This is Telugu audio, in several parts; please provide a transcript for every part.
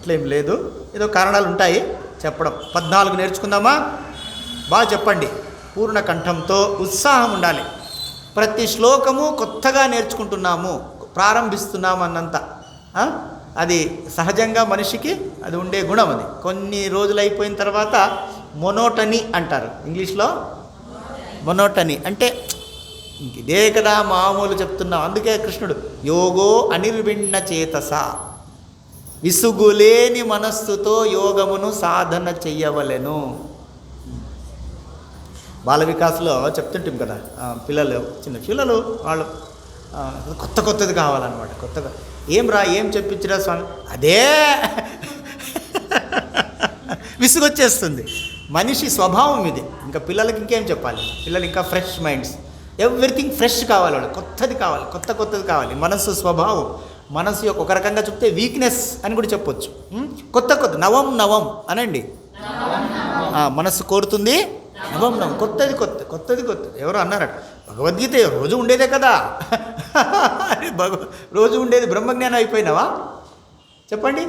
అట్లేం లేదు, ఏదో కారణాలు ఉంటాయి చెప్పడం. 14 నేర్చుకుందామా? బాగా చెప్పండి. పూర్ణ కంఠంతో ఉత్సాహం ఉండాలి. ప్రతి శ్లోకము కొత్తగా నేర్చుకుంటున్నాము, ప్రారంభిస్తున్నాము అన్నంత. అది సహజంగా మనిషికి అది ఉండే గుణం. అది కొన్ని రోజులు అయిపోయిన తర్వాత మొనోటనీ అంటారు ఇంగ్లీష్లో. మొనోటనీ అంటే ఇదే కదా మామూలు చెప్తున్నాం. అందుకే కృష్ణుడు యోగో అనిర్విణ్ణ చేతస, విసుగులేని మనస్సుతో యోగమును సాధన చెయ్యవలెను. బాల వికాస్లో చెప్తుంటాం కదా, పిల్లలు చిన్న పిల్లలు వాళ్ళు కొత్తది కావాలన్నమాట. కొత్తగా ఏం చెప్పించరా స్వామి, అదే విసుగొచ్చేస్తుంది. మనిషి స్వభావం ఇది. ఇంకా పిల్లలకి ఇంకేం చెప్పాలి? పిల్లలు ఇంకా ఫ్రెష్ మైండ్స్, ఎవ్రీథింగ్ ఫ్రెష్ కావాలి, వాళ్ళు కొత్తది కావాలి, కొత్తది కావాలి. మనస్సు స్వభావం, మనస్సు యొక్క ఒక రకంగా చెప్తే వీక్నెస్ అని కూడా చెప్పొచ్చు. కొత్త నవం అనండి. మనస్సు కోరుతుంది నవం, కొత్తది. ఎవరు అన్నారట, భగవద్గీత రోజు ఉండేదే కదా. రోజు ఉండేది బ్రహ్మజ్ఞానం అయిపోయినావా? చెప్పండి.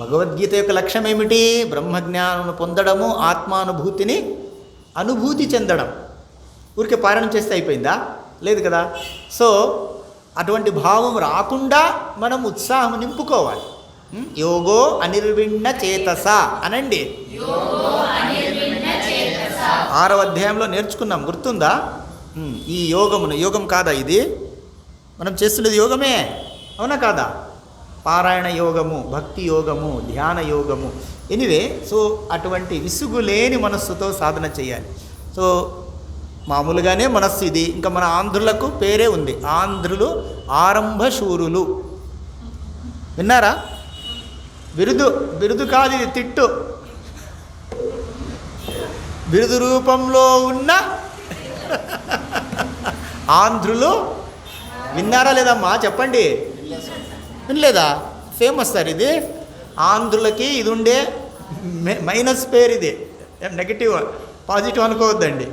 భగవద్గీత యొక్క లక్ష్యం ఏమిటి? బ్రహ్మజ్ఞానం పొందడము, ఆత్మానుభూతిని అనుభూతి చెందడం. ఊరికే పారాయణం చేస్తే అయిపోయిందా? లేదు కదా. సో అటువంటి భావం రాకుండా మనం ఉత్సాహం నింపుకోవాలి. యోగో అనిర్విణ్ణ చేతస అనండి. 6వ అధ్యాయంలో నేర్చుకున్నాం, గుర్తుందా? ఈ యోగం కాదా ఇది? మనం చేస్తున్నది యోగమే, అవునా కాదా? పారాయణ యోగము, భక్తి యోగము, ధ్యాన యోగము. ఎనివే, సో అటువంటి విసుగులేని మనస్సుతో సాధన చేయాలి. సో మామూలుగానే మనస్సు ఇది. ఇంకా మన ఆంధ్రులకు పేరే ఉంది, ఆంధ్రులు ఆరంభశూరులు. విన్నారా? బిరుదు కాదు ఇది, తిట్టు. బిరుదు రూపంలో ఉన్న ఆంధ్రులు. విన్నారా లేదమ్మా? చెప్పండి. వినలేదా? ఫేమస్ సార్ ఇది. ఆంధ్రులకి ఇది ఉండే మైనస్ పేరు ఇది. నెగిటివ్, పాజిటివ్ అనుకోవద్దండి,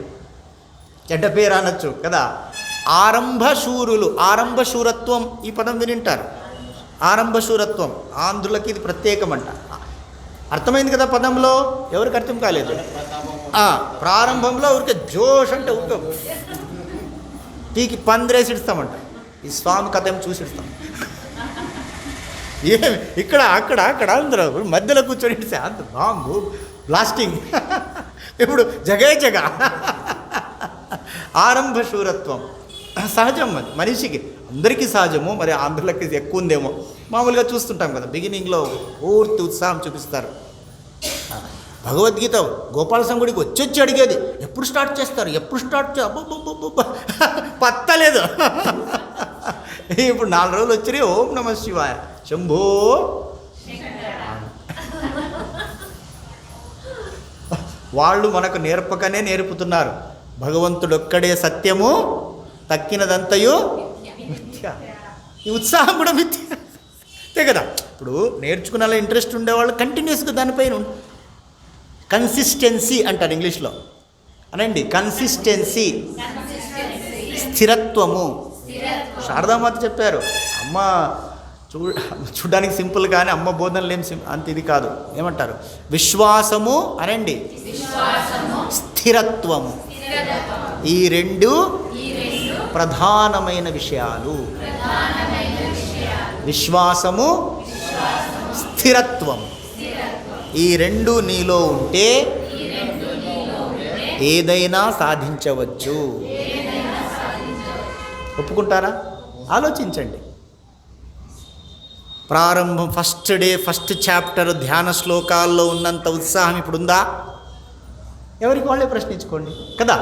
చెడ్డ పేరు అనొచ్చు కదా. ఆరంభశూరులు, ఆరంభశూరత్వం, ఈ పదం వినింటారు. ఆరంభశూరత్వం ఆంధ్రులకి ఇది ప్రత్యేకమంట. అర్థమైంది కదా పదంలో? ఎవరికి అర్థం కాలేదు? ప్రారంభంలో ఊరికే జోష్ అంటే ఊరికే పీకి పందిరేసి ఇస్తామంట. ఈ స్వామి కథ ఏం చూసిస్తాం. ఏమి ఇక్కడ అక్కడ అందరూ మధ్యలో కూర్చొని ఇస్తే అంత బాంబు బ్లాస్టింగ్. ఇప్పుడు జగ ఆరంభశూరత్వం సహజం, అది మనిషికి అందరికీ సహజము. మరి ఆంధ్రులకి ఎక్కువ ఉందేమో. మామూలుగా చూస్తుంటాం కదా, బిగినింగ్లో పూర్తి ఉత్సాహం చూపిస్తారు. భగవద్గీత గోపాలస్వామి గుడికి వచ్చి అడిగేది, ఎప్పుడు స్టార్ట్ చేస్తారు, పత్తలేదు. ఇప్పుడు 4 రోజులు వచ్చి ఓం నమ శివాయ శంభో. వాళ్ళు మనకు నేర్పకనే నేర్పుతున్నారు. భగవంతుడొక్కడే సత్యము, తక్కినదంతయు మిథ్య. ఈ ఉత్సాహం కూడా మిథ్య, అంతే కదా. ఇప్పుడు నేర్చుకునేలా ఇంట్రెస్ట్ ఉండేవాళ్ళు కంటిన్యూస్గా దానిపైన కన్సిస్టెన్సీ అంటారు ఇంగ్లీష్లో అనండి. కన్సిస్టెన్సీ, స్థిరత్వము. శారదామాత చెప్పారు, అమ్మ చూడడానికి సింపుల్ కానీ అమ్మ బోధనలు ఏం అంత ఇది కాదు. ఏమంటారు? విశ్వాసము అనండి, స్థిరత్వము. ఈ 2 ప్రధానమైన విషయాలు. విశ్వాసము, స్థిరత్వము. ఈ 2 నీలో ఉంటే ఏదైనా సాధించవచ్చు. ఒప్పుకుంటారా? ఆలోచించండి. ప్రారంభం ఫస్ట్ డే, ఫస్ట్ చాప్టర్ ధ్యాన శ్లోకాల్లో ఉన్నంత ఉత్సాహం ఇప్పుడు ఉందా? ఎవరికి వాళ్ళే ప్రశ్నించుకోండి కదా.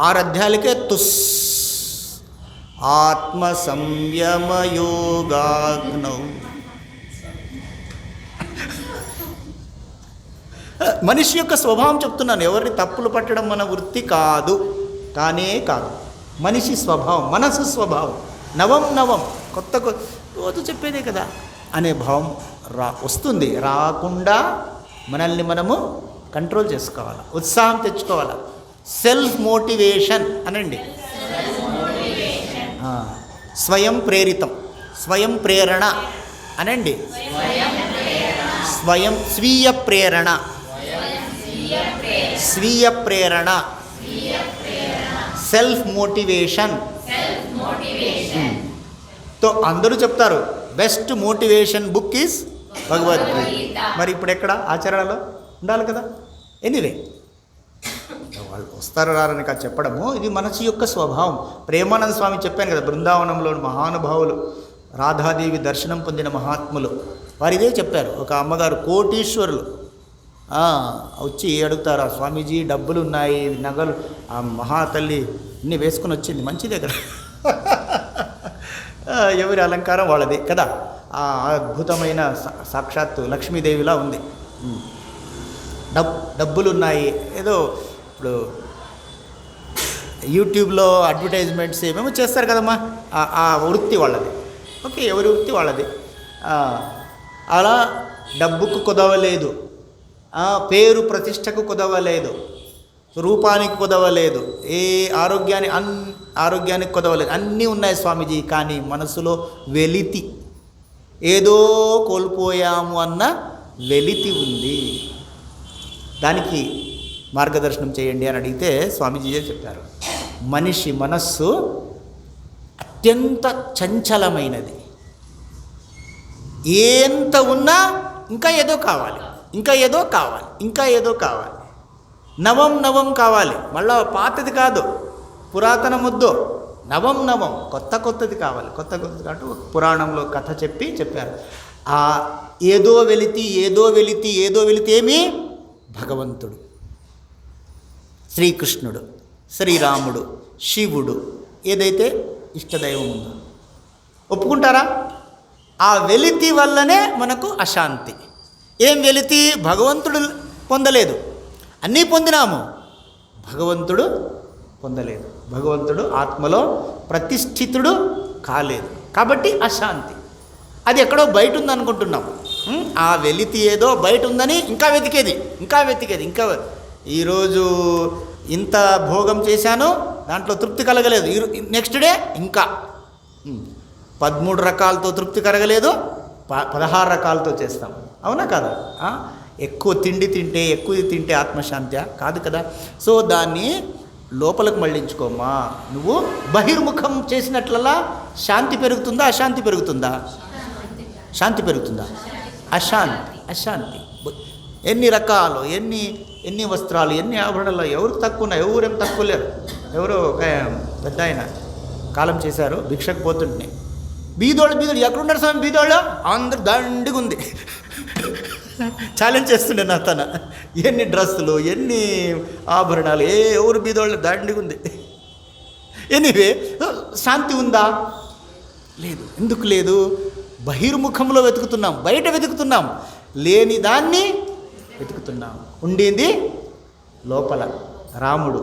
6 అధ్యాయాలకే తుస్. ఆత్మ సంయమ యోగాగ్నౌ. మనిషి యొక్క స్వభావం చెప్తున్నాను. ఎవరిని తప్పులు పట్టడం మన వృత్తి కాదు, కానే కాదు. మనిషి స్వభావం, మనసు స్వభావం. నవం కొత్త రోజు చెప్పేదే కదా అనే భావం వస్తుంది. రాకుండా మనల్ని మనము కంట్రోల్ చేసుకోవాలి, ఉత్సాహం తెచ్చుకోవాలి. సెల్ఫ్ మోటివేషన్ అనండి. స్వయం ప్రేరితం, స్వయం ప్రేరణ. అనండి. స్వయం స్వీయ ప్రేరణ, స్వీయ ప్రేరణ, సెల్ఫ్ మోటివేషన్. తో అందరూ చెప్తారు best motivation book is Bhagavad Gita. మరి ఇప్పుడు ఎక్కడ ఆచరణలో ఉండాలి కదా. ఎనీవే వాళ్ళు వస్తారు రారని కాదు చెప్పడము, ఇది మనసు యొక్క స్వభావం. ప్రేమానంద స్వామి చెప్పాను కదా, బృందావనంలో మహానుభావులు రాధాదేవి దర్శనం పొందిన మహాత్ములు వారు ఇదే చెప్పారు. ఒక అమ్మగారు కోటీశ్వరులు వచ్చి అడుగుతారు, ఆ స్వామీజీ డబ్బులు ఉన్నాయి, నగలు, ఆ మహాతల్లి ఇన్ని వేసుకుని వచ్చింది, మంచిదే కదా. ఎవరి అలంకారం వాళ్ళది కదా. ఆ అద్భుతమైన సాక్షాత్తు లక్ష్మీదేవిలా ఉంది. డబ్బులు ఉన్నాయి. ఏదో ఇప్పుడు యూట్యూబ్లో అడ్వర్టైజ్మెంట్స్ ఏమేమో చేస్తారు కదమ్మా, ఆ వృత్తి వాళ్ళది. ఓకే, ఎవరి వృత్తి వాళ్ళది. అలా డబ్బుకు కుదవలేదు, పేరు ప్రతిష్టకు కుదవలేదు, రూపానికి కుదవలేదు, ఏ ఆరోగ్యానికి కుదవలేదు. అన్నీ ఉన్నాయి స్వామీజీ, కానీ మనసులో వెలితి, ఏదో కోల్పోయాము అన్న వెలితి ఉంది. దానికి మార్గదర్శనం చేయండి అని అడిగితే స్వామీజీయే చెప్పారు, మనిషి మనస్సు అత్యంత చంచలమైనది. ఎంత ఉన్నా ఇంకా ఏదో కావాలి, ఇంకా ఏదో కావాలి, ఇంకా ఏదో కావాలి, నవం నవం కావాలి. మళ్ళా పాతది కాదు, పురాతన ముద్దు, నవం నవం, కొత్త కొత్తది కావాలి. కొత్త కొత్తది కాదు. పురాణంలో కథ చెప్పారు. ఆ ఏదో వెలితి, ఏదో వెలితి, ఏదో వెలితి ఏమి? భగవంతుడు, శ్రీకృష్ణుడు, శ్రీరాముడు, శివుడు, ఏదైతే ఇష్టదైవం ఉందో ఒప్పుకుంటారా? ఆ వెలితి వల్లనే మనకు అశాంతి. ఏం వెలితి? భగవంతుడు పొందలేదు, అన్నీ పొందినాము, భగవంతుడు పొందలేదు, భగవంతుడు ఆత్మలో ప్రతిష్ఠితుడు కాలేదు, కాబట్టి అశాంతి. అది ఎక్కడో బయట ఉందనుకుంటున్నాం. ఆ వెలితి ఏదో బయట ఉందని ఇంకా వెతికేది, ఇంకా ఈరోజు ఇంత భోగం చేశాను, దాంట్లో తృప్తి కలగలేదు, నెక్స్ట్ డే ఇంకా 13 రకాలతో తృప్తి కలగలేదు, 16 రకాలతో చేస్తాం. అవునా కాదా? ఎక్కువ తింటే ఆత్మశాంతి కాదు కదా. సో దాన్ని లోపలికి మళ్ళించుకోమ్మా. నువ్వు బహిర్ముఖం చేసినట్లలా శాంతి పెరుగుతుందా, అశాంతి పెరుగుతుందా? శాంతి పెరుగుతుందా? అశాంతి. ఎన్ని రకాలు, ఎన్ని వస్త్రాలు, ఎన్ని ఆభరణాలు, ఎవరికి తక్కువ ఉన్నాయి? ఎవరేం తక్కువ లేరు. ఎవరో ఒక పెద్ద ఆయన కాలం చేశారు, భిక్షకు పోతుంటే బీదోళ్ళు ఎక్కడున్నారు స్వామి? బీదోళ్ళు అందరు దండిగా ఉంది. ఛాలెంజ్ చేస్తుండే నా తన, ఎన్ని డ్రెస్సులు, ఎన్ని ఆభరణాలు, ఎవరు బీదోళ్ళు దండిగా ఉంది. ఎనీవే, శాంతి ఉందా? లేదు. ఎందుకు లేదు? బహిర్ముఖంలో వెతుకుతున్నాం, బయట వెతుకుతున్నాం, లేని దాన్ని వెతుకుతున్నాం. ఉండింది లోపల. రాముడు,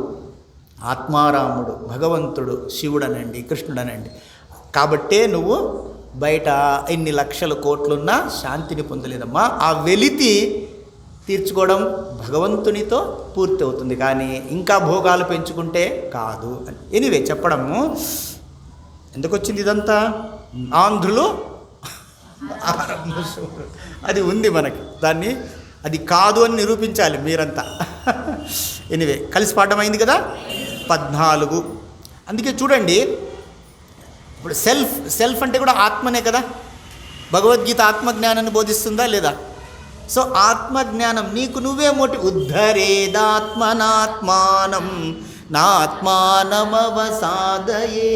ఆత్మారాముడు, భగవంతుడు, శివుడనండి, కృష్ణుడనండి. కాబట్టే నువ్వు బయట ఎన్ని లక్షల కోట్లున్నా శాంతిని పొందలేదమ్మా. ఆ వెలితి తీర్చుకోవడం భగవంతునితో పూర్తి అవుతుంది, కానీ ఇంకా భోగాలు పెంచుకుంటే కాదు. ఎనీవే చెప్పడము ఎందుకు వచ్చింది ఇదంతా? ఆంధ్రులు అది ఉంది మనకి, దాన్ని అది కాదు అని నిరూపించాలి మీరంతా. ఎనీవే కలిసి పాఠం అయింది కదా 14. అందుకే చూడండి, ఇప్పుడు సెల్ఫ్ అంటే కూడా ఆత్మనే కదా. భగవద్గీత ఆత్మజ్ఞానాన్ని బోధిస్తుందా లేదా? సో ఆత్మజ్ఞానం నీకు నువ్వే ఉద్ధరేదాత్మనాత్మానం నాత్మానమవసాదయే.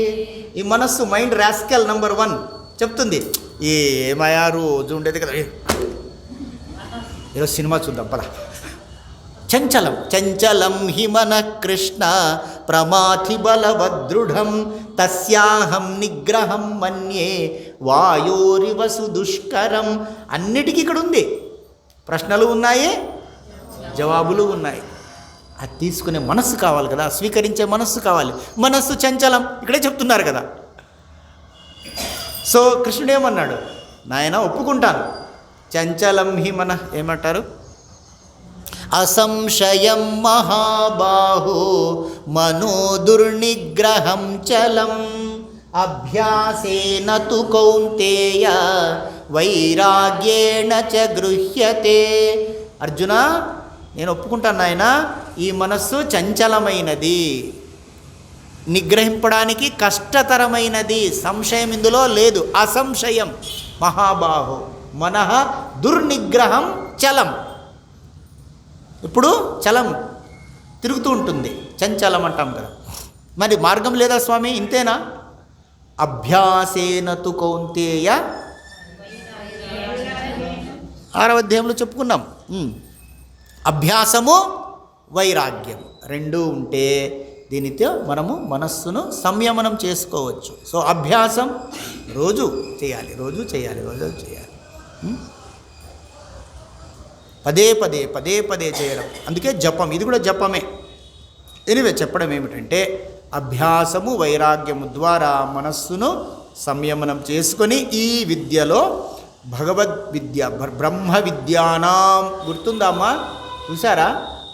ఈ మనస్సు, మైండ్ రాస్కెల్ నంబర్ 1 చెప్తుంది, ఏమయ్యా రోజు ఉండేది కదా, ఈరోజు సినిమా చూద్దాం పద. చంచలం హి మన కృష్ణ ప్రమాథి బలవదృఢం తస్యాహం నిగ్రహం మన్యే వాయోరివసు దుష్కరం. అన్నిటికీ ఇక్కడ ఉంది. ప్రశ్నలు ఉన్నాయి, జవాబులు ఉన్నాయి. అది తీసుకునే మనస్సు కావాలి కదా, స్వీకరించే మనస్సు కావాలి. మనస్సు చంచలం, ఇక్కడే చెప్తున్నారు కదా. సో కృష్ణుడు ఏమన్నాడు? నాయన ఒప్పుకుంటాను, చంచలం హి మన ఏమంటారు? అసంశయం మహాబాహో మనో దుర్నిగ్రహం చలం అభ్యాసేన తు కౌంతేయ వైరాగ్యేణ చ గృహ్యతే. అర్జున, నేను ఒప్పుకుంటాను నాయన, ఈ మనస్సు చంచలమైనది, నిగ్రహింపడానికి కష్టతరమైనది, సంశయం ఇందులో లేదు. అసంశయం మహాబాహో మనః దుర్నిగ్రహం చలం. ఇప్పుడు చలం తిరుగుతూ ఉంటుంది, చంచలం అంటాం కదా. మరి మార్గం లేదా స్వామి, ఇంతేనా? అభ్యాసేన తు కౌంతేయ 6వ అధ్యాయంలో చెప్పుకున్నాం. అభ్యాసము వైరాగ్యం రెండూ ఉంటే దీనితో మనము మనస్సును సంయమనం చేసుకోవచ్చు. సో అభ్యాసం రోజు చేయాలి, రోజు చేయాలి, రోజు చేయాలి. పదే పదే పదే పదే చేయడం, అందుకే జపం, ఇది కూడా జపమే. ఎనివే చెప్పడం ఏమిటంటే అభ్యాసము వైరాగ్యము ద్వారా మనస్సును సంయమనం చేసుకొని ఈ విద్యలో భగవద్విద్య బ్రహ్మ విద్యానాం, గుర్తుందమ్మా, చూసారా?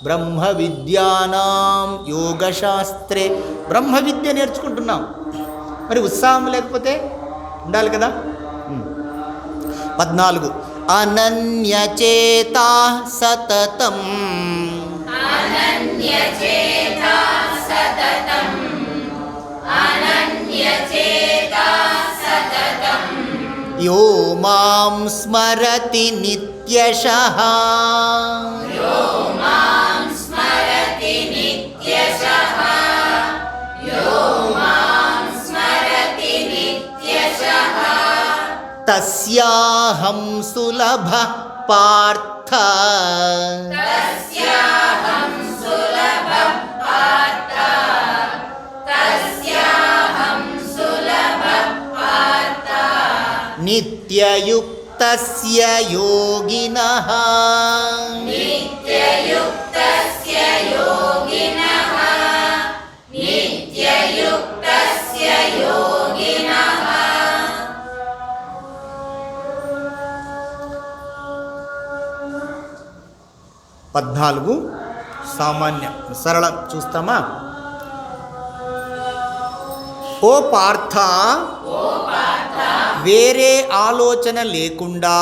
బ్రహ్మ విద్యానాం యోగశాస్త్రే, బ్రహ్మ విద్య నేర్చుకుంటున్నాం. మరి ఉత్సాహం లేకపోతే ఉండాలి కదా. 14 అనన్యచేతా సతతం, అనన్యచేతా సతతం, అనన్యచేతా సతతం యో మాం స్మరతి నిత్యశః, యో మాం స్మరతి నిత్యశః, యో మాం స్మరతి నిత్యశః తస్యాహం సులభః పార్థ, తస్యాహం సులభః పార్థ, తస్యాహం సులభః పార్థ నిత్యయుక్తస్య యోగినః, నిత్యయుక్తస్య యోగినః, నిత్యయుక్తస్య యోగినః. 14 సామాన్య సరళం చూస్తామా? ఓ పార్థ, వేరే ఆలోచన లేకుండా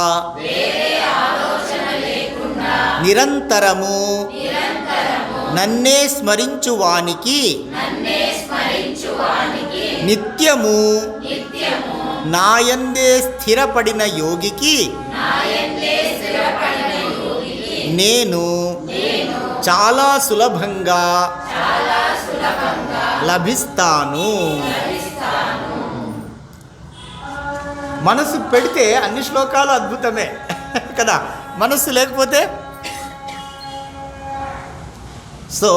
నిరంతరము నన్నే స్మరించువానికి నిత్యము నాయందే స్థిరపడిన యోగికి నేను చాలా సులభంగా లభిస్తాను. మనసు పెడితే అన్ని శ్లోకాలు అద్భుతమే కదా, మనస్సు లేకపోతే. సో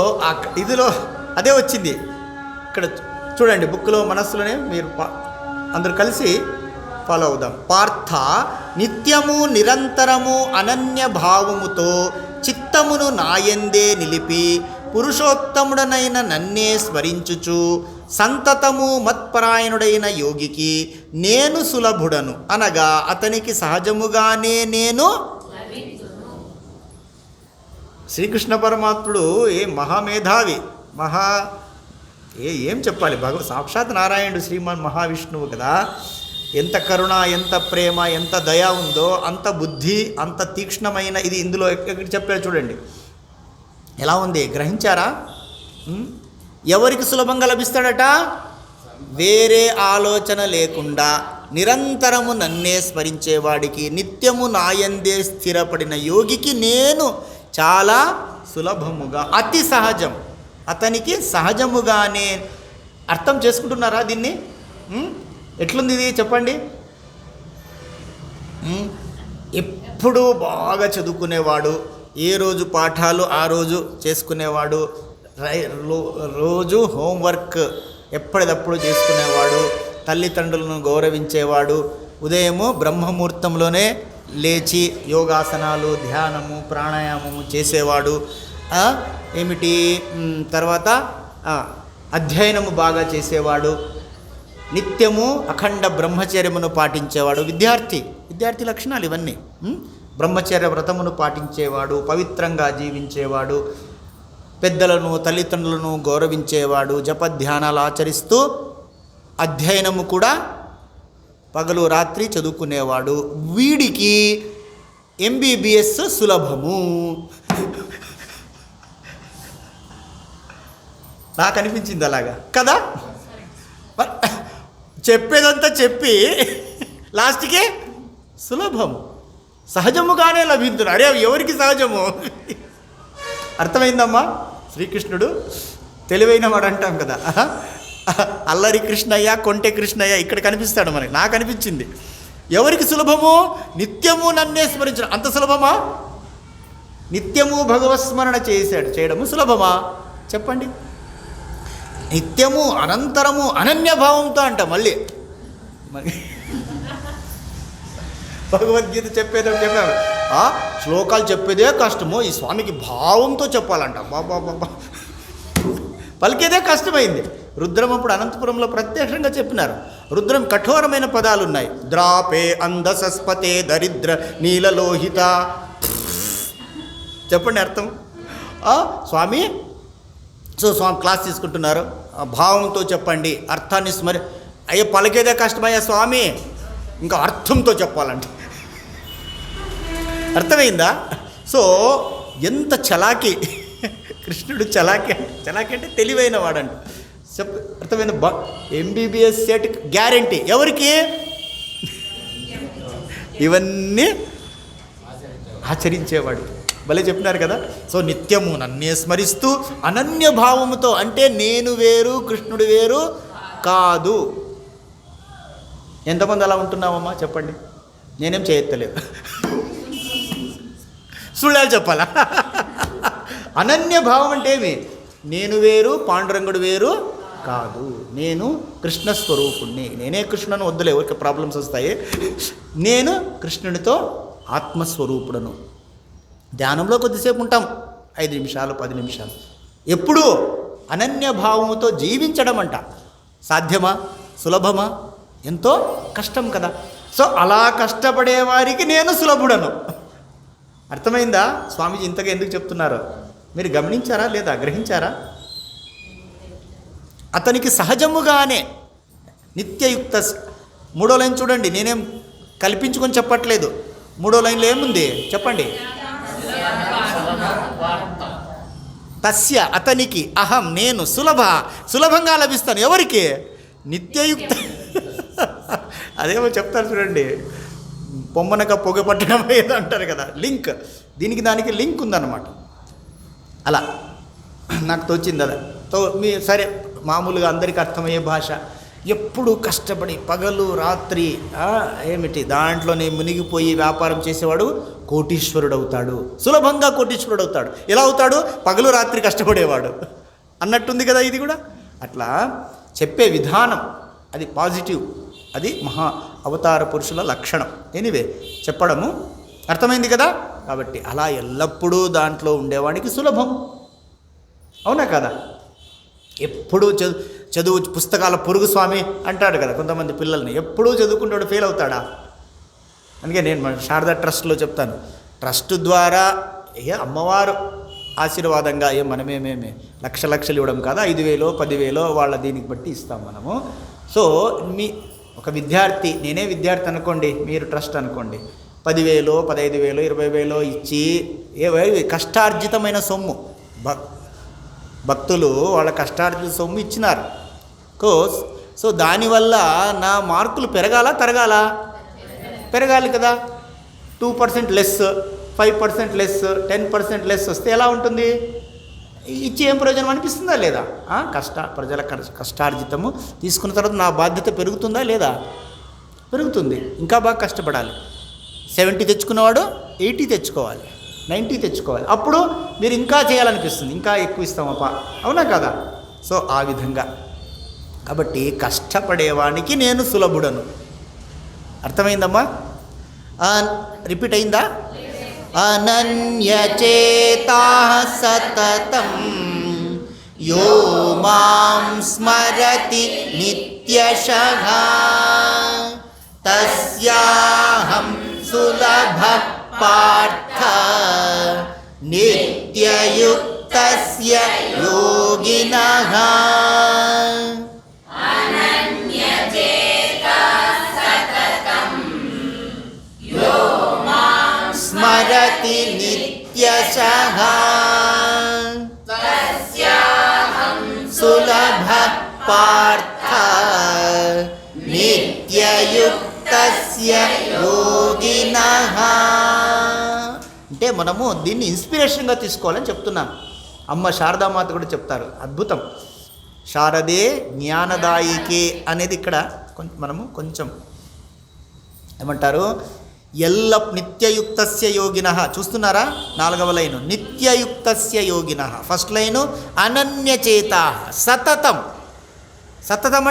ఇదిలో అదే వచ్చింది. ఇక్కడ చూడండి, బుక్లో మనస్సులోనే మీరు అందరూ కలిసి ఫాలో అవుదాం. పార్థ, నిత్యము నిరంతరము అనన్య భావముతో చిత్తమును నాయందే నిలిపి పురుషోత్తముడనైన నన్నే స్మరించుచు సంతతము మత్పరాయణుడైన యోగికి నేను సులభుడను, అనగా అతనికి సహజముగానే నేను. శ్రీకృష్ణ పరమాత్ముడు మహామేధావి, ఏం చెప్పాలి, సాక్షాత్ నారాయణుడు శ్రీమాన్ మహావిష్ణువు కదా. ఎంత కరుణ, ఎంత ప్రేమ, ఎంత దయ ఉందో అంత బుద్ధి, అంత తీక్ష్ణమైన ఇది ఇందులో ఎక్కడ చెప్పారు చూడండి. ఎలా ఉంది, గ్రహించారా? ఎవరికి సులభంగా లభిస్తాడట? వేరే ఆలోచన లేకుండా నిరంతరము నన్నే స్మరించేవాడికి, నిత్యము నాయందే స్థిరపడిన యోగికి నేను చాలా సులభముగా, అతి సహజం, అతనికి సహజముగానే. అర్థం చేసుకుంటున్నారా దీన్ని? ఎట్లుంది ఇది చెప్పండి. ఎప్పుడూ బాగా చదువుకునేవాడు, ఏ రోజు పాఠాలు ఆ రోజు చేసుకునేవాడు, రోజు హోంవర్క్ ఎప్పటిదప్పుడు చేసుకునేవాడు, తల్లిదండ్రులను గౌరవించేవాడు, ఉదయము బ్రహ్మముహూర్తంలోనే లేచి యోగాసనాలు, ధ్యానము, ప్రాణాయామము చేసేవాడు. ఏమిటి తర్వాత అధ్యయనము బాగా చేసేవాడు, నిత్యము అఖండ బ్రహ్మచర్యమును పాటించేవాడు. విద్యార్థి లక్షణాలు ఇవన్నీ. బ్రహ్మచర్య వ్రతమును పాటించేవాడు, పవిత్రంగా జీవించేవాడు, పెద్దలను తల్లిదండ్రులను గౌరవించేవాడు, జపధ్యానాలు ఆచరిస్తూ అధ్యయనము కూడా పగలు రాత్రి చదువుకునేవాడు, వీడికి ఎంబీబీఎస్ సులభము. నాకు అనిపించింది అలాగా కదా. చెప్పేదంతా చెప్పి లాస్ట్కి సులభము, సహజముగానే లభించును. అరే ఎవరికి సహజము? అర్థమైందమ్మా? శ్రీకృష్ణుడు తెలివైన వాడు అంటాం కదా, అల్లరి కృష్ణయ్య, కొంటె కృష్ణయ్య ఇక్కడ కనిపిస్తాడు మనకి. నాకు అనిపించింది ఎవరికి సులభము? నిత్యము నన్నే స్మరించడం. అంత సులభమా? నిత్యము భగవత్స్మరణ చేయడము సులభమా చెప్పండి? నిత్యము అనంతరము అనన్యభావంతో అంట. మళ్ళీ భగవద్గీత చెప్పాము, శ్లోకాలు చెప్పేదే కష్టము, ఈ స్వామికి భావంతో చెప్పాలంట. బాబా పలికేదే కష్టమైంది. రుద్రం అప్పుడు అనంతపురంలో ప్రత్యక్షంగా చెప్పినారు. రుద్రం కఠోరమైన పదాలు ఉన్నాయి. ద్రాపే అందసస్పతే దరిద్ర నీలలోహిత. చెప్పండి అర్థం. స్వామి స్వామి క్లాస్ తీసుకుంటున్నారు, భావంతో చెప్పండి, అర్థాన్ని అయ్యో పలికేదే కష్టమయ్యా స్వామి, ఇంకా అర్థంతో చెప్పాలంటే. అర్థమైందా? సో ఎంత చలాకి కృష్ణుడు. చలాకి అంటే తెలివైన వాడంట. అర్థమైన ఎంబీబీఎస్ సెట్ గ్యారంటీ ఎవరికి? ఇవన్నీ ఆచరించేవాడు. భలే చెప్పినారు కదా. సో నిత్యము నన్నే స్మరిస్తూ అనన్య భావముతో, అంటే నేను వేరు కృష్ణుడు వేరు కాదు. ఎంతమంది అలా ఉంటున్నామమ్మా చెప్పండి? నేనేం చేయత్తలేదు, సుళ్ళాలు చెప్పాలా? అనన్య భావం అంటే ఏమి? నేను వేరు పాండురంగుడు వేరు కాదు, నేను కృష్ణ స్వరూపుణ్ణి. నేనే కృష్ణుని వద్దులే, ఎవరికి ప్రాబ్లమ్స్ వస్తాయి. నేను కృష్ణునితో ఆత్మస్వరూపుడను. ధ్యానంలో కొద్దిసేపు ఉంటాం, 5 నిమిషాలు 10 నిమిషాలు. ఎప్పుడూ అనన్య భావముతో జీవించడం అంట. సాధ్యమా? సులభమా? ఎంతో కష్టం కదా. సో అలా కష్టపడే వారికి నేను సులభుడను. అర్థమైందా? స్వామీజీ ఇంతగా ఎందుకు చెప్తున్నారో మీరు గమనించారా లేదా? గ్రహించారా? అతనికి సహజముగానే నిత్యయుక్త. 3వ లైన్ చూడండి, నేనేం కల్పించుకొని చెప్పట్లేదు. 3వ లైన్లో ఏముంది చెప్పండి? తస్య అతనికి, అహం నేను, సులభంగా లభిస్తాను. ఎవరికి? నిత్యయుక్త. అదేమో చెప్తారు చూడండి, పొమ్మనక పొగ పట్టడం ఏదో అంటారు కదా, లింక్. దీనికి దానికి లింక్ ఉందన్నమాట. అలా నాకు తోచింది అలా. సరే మామూలుగా అందరికీ అర్థమయ్యే భాష. ఎప్పుడు కష్టపడి పగలు రాత్రి ఏమిటి దాంట్లోనే మునిగిపోయి వ్యాపారం చేసేవాడు కోటీశ్వరుడు అవుతాడు. సులభంగా కోటీశ్వరుడు అవుతాడు. ఎలా అవుతాడు? పగలు రాత్రి కష్టపడేవాడు అన్నట్టుంది కదా ఇది కూడా. అట్లా చెప్పే విధానం అది పాజిటివ్, అది మహా అవతార పురుషుల లక్షణం. ఎనీవే చెప్పడము అర్థమైంది కదా. కాబట్టి అలా ఎల్లప్పుడూ దాంట్లో ఉండేవాడికి సులభం. అవునా కదా? ఎప్పుడూ చదువు పుస్తకాల పొరుగు స్వామి అంటాడు కదా కొంతమంది పిల్లల్ని. ఎప్పుడూ చదువుకుంటాడు, ఫెయిల్ అవుతాడా? అందుకే నేను శారదా ట్రస్ట్లో చెప్తాను, ట్రస్ట్ ద్వారా అమ్మవారు ఆశీర్వాదంగా మనమేమేమే లక్షలు ఇవ్వడం కాదు, 5,000 10,000 వాళ్ళ దీనికి బట్టి ఇస్తాం మనము. సో మీ ఒక విద్యార్థి, నేనే విద్యార్థి అనుకోండి, మీరు ట్రస్ట్ అనుకోండి, 10,000 15,000 20,000 ఇచ్చి కష్టార్జితమైన సొమ్ము, భక్తులు వాళ్ళ కష్టార్జిత సొమ్ము ఇచ్చినారు. సో దానివల్ల నా మార్కులు పెరగాలా తరగాలా? పెరగాలి కదా. 2% లెస్, 5% లెస్, 10% లెస్ వస్తే ఎలా ఉంటుంది? ఇచ్చి ఏం ప్రయోజనం అనిపిస్తుందా లేదా? ప్రజల కష్టార్జితము తీసుకున్న తర్వాత నా బాధ్యత పెరుగుతుందా లేదా? పెరుగుతుంది. ఇంకా బాగా కష్టపడాలి. 70 తెచ్చుకున్నవాడు 80 తెచ్చుకోవాలి, 90 తెచ్చుకోవాలి. అప్పుడు మీరు ఇంకా చేయాలనిపిస్తుంది, ఇంకా ఎక్కువ ఇస్తామప్పా. అవునా కదా? సో ఆ విధంగా కాబట్టి కష్టపడేవానికి నేను సులభుడను. అర్థమైందమ్మా? రిపీట్ అయిందా? అనన్యచేతా సతతం యో మాం స్మరతి నిత్యశః తస్యాహం సులభః పార్థ నిత్యయుక్తస్య యోగినః. రతి నిత్యశః సులభ పార్థ నిత్యయుక్తస్య యోగినః. అంటే మనము దీన్ని ఇన్స్పిరేషన్గా తీసుకోవాలని చెప్తున్నాను. అమ్మ శారదామాత కూడా చెప్తారు, అద్భుతం. శారదే జ్ఞానదాయికే అనేది ఇక్కడ మనము కొంచెం ఏమంటారు, నిత్యయుక్తస్య యోగినః. చూస్తున్నారా, 4వ లైను నిత్యయుక్తస్య యోగినః. ఫస్ట్ లైను అనన్యచేతాః, సతతం. సతతం